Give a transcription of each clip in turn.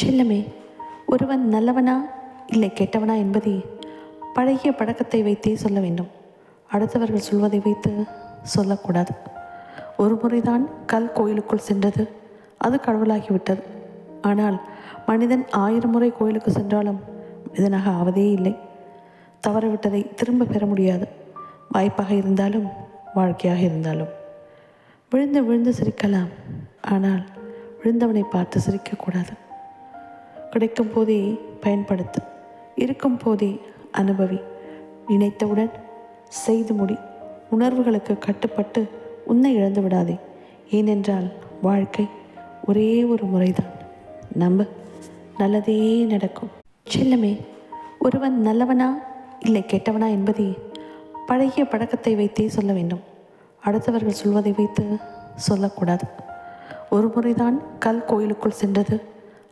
செல்லமே, ஒருவன் நல்லவனா இல்லை கெட்டவனா என்பதை பழகிய பழக்கத்தை வைத்தே சொல்ல வேண்டும். அடுத்தவர்கள் சொல்வதை வைத்து சொல்லக்கூடாது. ஒரு முறைதான் கல் கோயிலுக்குள் சென்றது, அது கடவுளாகிவிட்டது. ஆனால் மனிதன் 1000 முறை கோயிலுக்கு சென்றாலும் மனிதனாக ஆவதே இல்லை. தவறவிட்டதை திரும்ப பெற முடியாது. வாய்ப்பாக இருந்தாலும் வாழ்க்கையாக இருந்தாலும். விழுந்து விழுந்து சிரிக்கலாம், ஆனால் விழுந்தவனை பார்த்து சிரிக்கக்கூடாது. கிடைக்கும் போதே பயன்படுத்து, இருக்கும் போதே அனுபவி, நினைத்தவுடன் செய்து முடி. உணர்வுகளுக்கு கட்டுப்பட்டு உன்னை இழந்து விடாதே. ஏனென்றால் வாழ்க்கை ஒரே ஒரு முறைதான். நம்ப, நல்லதே நடக்கும். செல்லமே, ஒருவன் நல்லவனா இல்லை கெட்டவனா என்பதை பழகிய பழக்கத்தை வைத்தே சொல்ல வேண்டும். அடுத்தவர்கள் சொல்வதை வைத்து சொல்லக்கூடாது. ஒரு முறைதான் கல் கோயிலுக்குள் சென்றது,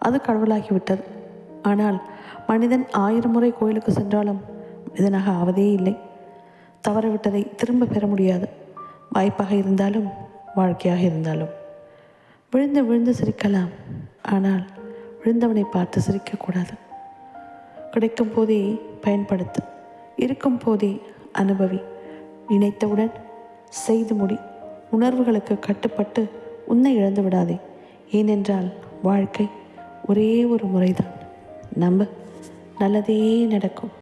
அது கடவுளாகிவிட்டது. ஆனால் மனிதன் 1000 முறை கோயிலுக்கு சென்றாலும் மனிதனாக ஆவதே இல்லை. தவறவிட்டதை திரும்ப பெற முடியாது. வாய்ப்பாக இருந்தாலும் வாழ்க்கையாக இருந்தாலும். விழுந்து விழுந்து சிரிக்கலாம், ஆனால் விழுந்தவனை பார்த்து சிரிக்கக்கூடாது. கிடைக்கும் போதே பயன்படுத்து, இருக்கும் போதே அனுபவி, நினைத்தவுடன் செய்து முடி. உணர்வுகளுக்கு கட்டுப்பட்டு உன்னை இழந்து விடாதே. ஏனென்றால் வாழ்க்கை ஒரே ஒரு முறைதான். நம்ப, நல்லதே நடக்கும்.